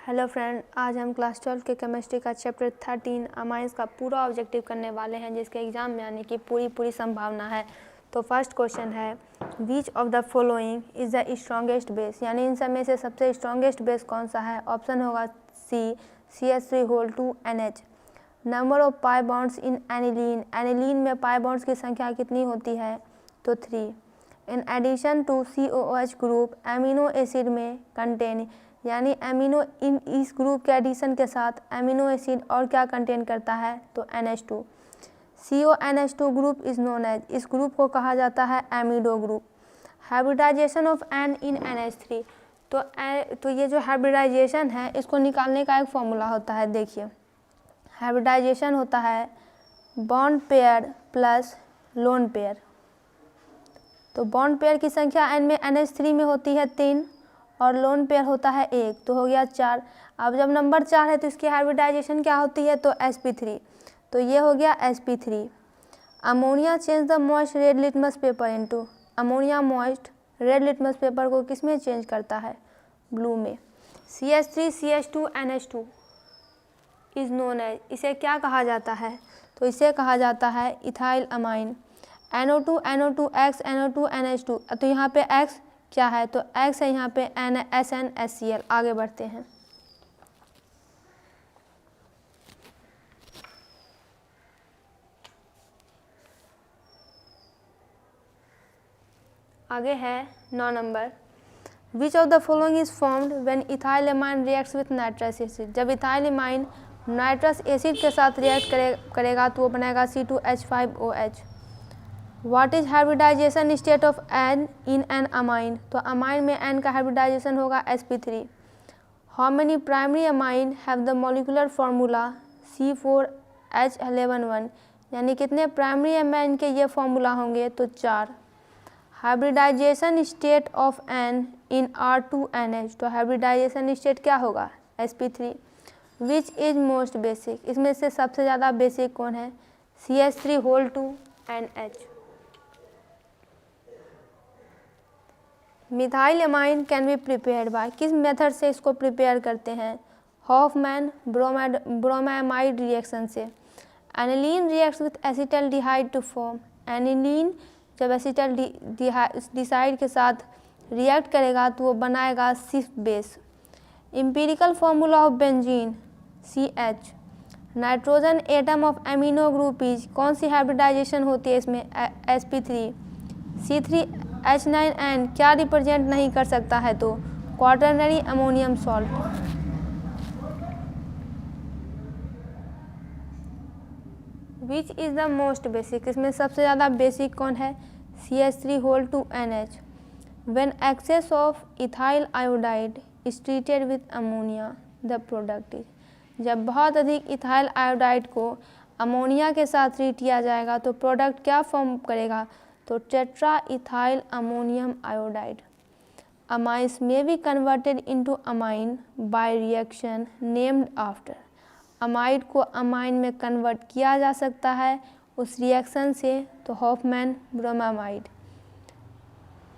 Hello friend, आज हम class 12 के केमिस्ट्री का चैप्टर 13 अमाइंस का पूरा ऑब्जेक्टिव करने वाले हैं, जिसके एग्जाम में आने की पूरी संभावना है। तो फर्स्ट क्वेश्चन है, विच of the following is the strongest base, यानी इन सब में से सबसे स्ट्रॉन्गेस्ट बेस कौन सा है। ऑप्शन होगा सी CH3 number of pi bonds in aniline, aniline में पाई बॉन्ड्स की संख्या कितनी होती है, तो 3। In addition to COOH group amino acid में कंटेन, यानी एमिनो इन इस ग्रुप के एडिशन के साथ एमिनो एसिड और क्या कंटेन करता है, तो NH2। CONH2 group is known as, इस ग्रुप को कहा जाता है amido group. Hybridization of N in NH3, तो ये जो हाइब्रिडाइजेशन है इसको निकालने का एक फॉर्मूला होता है। देखिए, हाइब्रिडाइजेशन होता है bond pair plus lone pair. तो बॉन्ड पेयर की संख्या N में NH3 में होती है 3 और लोन पेयर होता है 1, तो हो गया 4। अब जब नंबर 4 है तो इसकी हाइब्रिडाइजेशन क्या होती है, तो sp3, तो ये हो गया sp3। Ammonia change the moist red litmus paper into, ammonia moist red litmus paper को किस में चेंज करता है, ब्लू में। CH3CH2NH2 इज नोन एज, इसे क्या कहा जाता है, तो इसे कहा जाता है इथाइल अमाइन। NO2NO2X NO2NH2, तो यहाँ पे X क्या है, तो X है यहाँ पे SnHCl। आगे बढ़ते हैं। आगे है 9 number, which of the following is formed when ethyl amine reacts with nitrous acid, जब इथाइल एमाइन नाइट्रस एसिड के साथ रिएक्ट करेगा तो वो बनाएगा C2H5OH। What is hybridization state of N in an amine, तो अमाइन में N का हाइब्रिडाइजेशन होगा sp3। How many primary amine have the molecular formula C4H111, यानी कितने प्राइमरी अमाइन के ये फार्मूला होंगे, तो 4। Hybridization state of N in R2NH, तो हाइब्रिडाइजेशन स्टेट क्या होगा, sp3। Which is most basic, इसमें से सबसे ज़्यादा बेसिक कौन है, CH3NH। Methyl amine can be prepared by, किस मेथड से इसको प्रिपेयर करते हैं, हॉफमैन ब्रोमामाइड रिएक्शन से। Aniline reacts with acetaldehyde to form, aniline जब एसिटल्डिहाइड के साथ रिएक्ट करेगा तो वो बनाएगा सिस base. Empirical formula of benzene CH। Nitrogen atom of amino group is, कौन सी हाइब्रिडाइजेशन होती है इसमें, sp3। C3H9N क्या रिप्रेजेंट नहीं कर सकता है, तो quaternary ammonium salt. Which is the most basic, इसमें सबसे ज़्यादा बेसिक कौन है, CH3NH। When excess of ethyl iodide is treated with ammonia the product is, जब बहुत अधिक इथाइल आयोडाइड को अमोनिया के साथ ट्रीट किया जाएगा तो प्रोडक्ट क्या फॉर्म करेगा, तो tetra ethyl ammonium iodide. Amines में be converted into amine by reaction named after, amide को अमाइन में कन्वर्ट किया जा सकता है उस रिएक्शन से, तो Hofmann bromamide.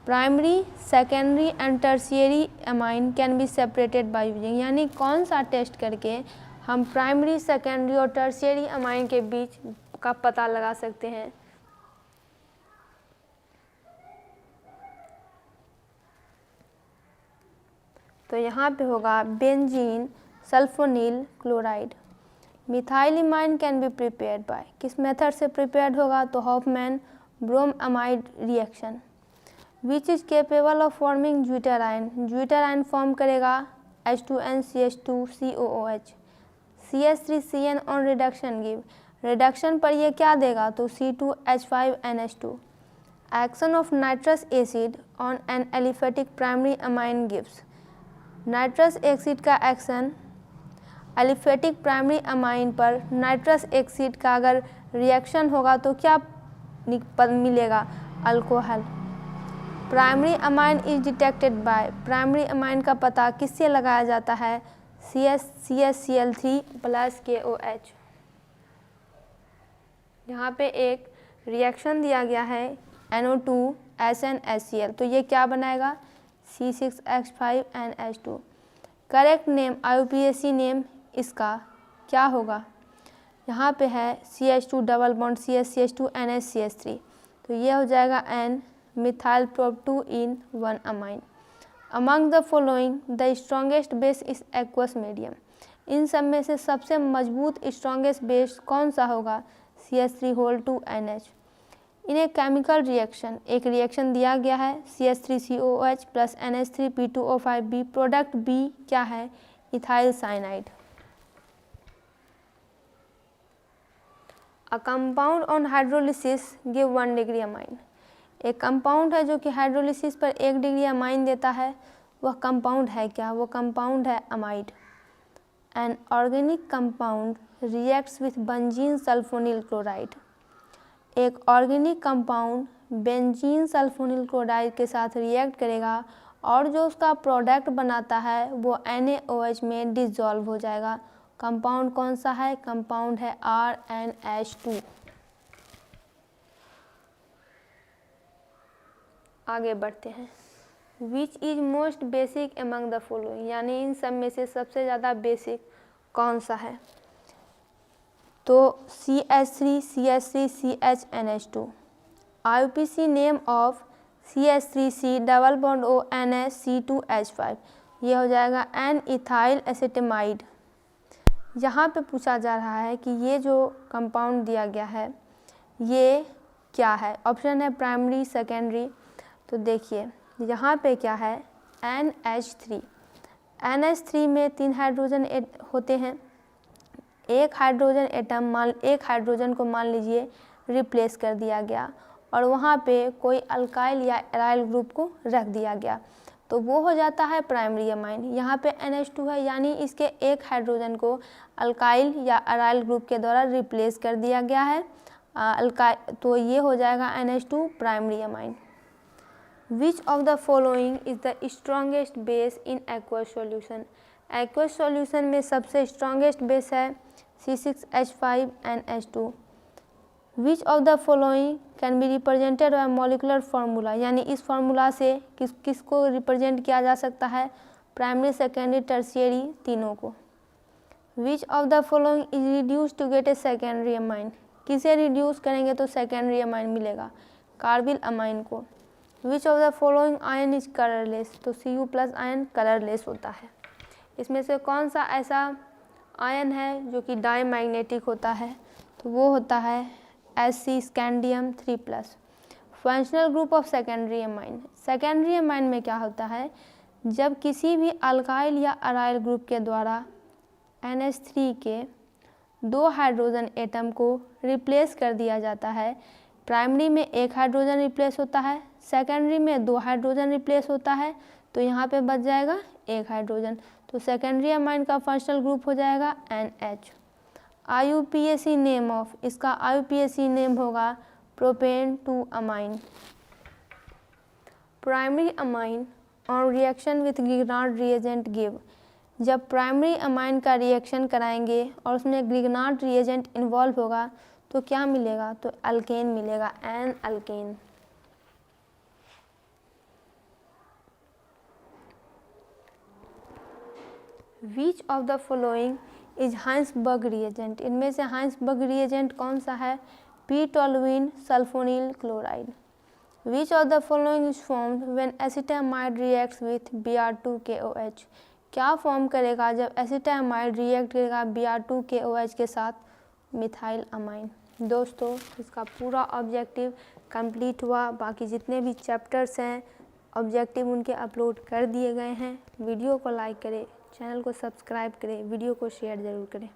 Primary secondary and tertiary amine can be separated by using, यानी कौन सा टेस्ट करके हम प्राइमरी सेकेंडरी और टर्शियरी अमाइन के बीच का पता लगा सकते हैं, तो यहाँ पे होगा benzene sulphonyl chloride. Methyl imine can be prepared by, किस मेथड से प्रिपेयर्ड होगा, तो Hofmann bromamide reaction. Which is capable of forming zwitterion, zwitterion form करेगा H2NCH2COOH। CH3CN on reduction give, reduction पर ये क्या देगा, तो C2H5NH2। Action of nitrous acid on an aliphatic primary amine gives, nitrous acid का action aliphatic primary amine पर nitrous acid का अगर रिएक्शन होगा तो क्या मिलेगा, alcohol. Primary amine is detected by, primary amine का पता किससे लगाया जाता है, CHCl3 प्लस KOH। यहाँ पे एक रिएक्शन दिया गया है NO2 SnHCl, तो ये क्या बनाएगा, C6H5NH2। Correct name IUPAC name इसका क्या होगा? यहाँ पे है CH2 double bond CH2 NH3, तो ये हो जाएगा N methyl prop 2 yne 1 amine. Among the following the strongest base is aqueous medium. इन सब में से सबसे मजबूत स्ट्रॉन्गेस्ट बेस कौन सा होगा? CH3 NH। In a chemical reaction, एक रिएक्शन दिया गया है CH3COOH plus NH3P2O5B, product B क्या है? Ethyl cyanide. A compound on hydrolysis give 1 degree amine. एक कंपाउंड है जो कि हाइड्रोलिसिस पर 1 डिग्री अमाइन देता है, वह कंपाउंड है क्या? वो कंपाउंड है amide. An organic compound reacts with benzene sulphonyl chloride. एक organic compound benzene sulphonyl chloride के साथ रिएक्ट करेगा और जो उसका प्रोडक्ट बनाता है वो NaOH में डिसॉल्व हो जाएगा। कंपाउंड कौन सा है? कंपाउंड है RnH2। आगे बढ़ते हैं। Which is most basic among the following, यानी इन सब में से सबसे ज़्यादा बेसिक कौन सा है? तो CH3 CH3 CHNH2। IUPAC name of CH3C double bond O NH C2H5, ये हो जाएगा N इथाइल एसिटेमाइड। यहाँ पे पूछा जा रहा है कि ये जो कंपाउंड दिया गया है ये क्या है? ऑप्शन है प्राइमरी सेकेंडरी। तो देखिए यहाँ पे क्या है? NH3। NH3 में 3 हाइड्रोजन होते हैं। एक हाइड्रोजन को मान लीजिए रिप्लेस कर दिया गया और वहाँ पे कोई अल्काइल या एराइल ग्रुप को रख दिया गया, तो वो हो जाता है प्राइमरी अमाइन। यहाँ पे NH2 है, यानी इसके एक हाइड्रोजन को अल्काइल या एराइल ग्रुप के द्वारा रिप्लेस कर दिया गया है तो ये हो जाएगा NH2 primary amine. Which of the following is the strongest base in aqueous solution. Aqueous solution में सबसे स्ट्रॉन्गेस्ट बेस है C6H5NH2। Which of the following can be represented by molecular formula, यानी इस फार्मूला से किसको रिप्रेजेंट किया जा सकता है? प्राइमरी सेकेंडरी टर्शियरी तीनों को। Which of the following is reduce to get a secondary amine, किसे रिड्यूस करेंगे तो सेकेंडरी अमाइन मिलेगा? कार्बिल अमाइन को। Which of the following ion is colourless, तो Cu+ आयन कलरलेस होता है। इसमें से कौन सा ऐसा आयन है जो कि डाईमैग्नेटिक होता है? तो वो होता है Sc scandium 3+। Functional group of secondary amine. Secondary amine में क्या होता है? जब किसी भी अल्काइल या अराइल ग्रुप के द्वारा NH3 के 2 हाइड्रोजन एटम को रिप्लेस कर दिया जाता है, प्राइमरी में 1 हाइड्रोजन रिप्लेस होता है, सेकेंडरी में 2 हाइड्रोजन रिप्लेस होता है, तो यहाँ पे बच जाएगा 1 हाइड्रोजन, तो सेकेंडरी अमाइन का फंक्शनल ग्रुप हो जाएगा NH। IUPAC नेम ऑफ, इसका IUPAC नेम होगा propane 2 amine. Primary amine on reaction with Grignard reagent give. जब प्राइमरी अमाइन का रिएक्शन कराएंगे और उसमें ग्रिग्नार्ड रिएजेंट इन्वॉल्व होगा तो क्या मिलेगा? तो अल्केन मिलेगा, an alkane. Which of the following is Hinsberg reagent, इनमें से हाइंसबर्ग रिएजेंट कौन सा है? p-टोलुइन sulphonyl chloride. Which of the following is formed when acetamide reacts with Br2KOH, क्या फॉर्म करेगा जब एसिटामाइड रिएक्ट करेगा Br2KOH के साथ? Methyl amine. दोस्तों इसका पूरा ऑब्जेक्टिव कंप्लीट हुआ। बाकी जितने भी चैप्टर्स हैं ऑब्जेक्टिव उनके अपलोड कर दिए गए हैं। वीडियो को लाइक करें, चैनल को सब्सक्राइब करें, वीडियो को शेयर ज़रूर करें।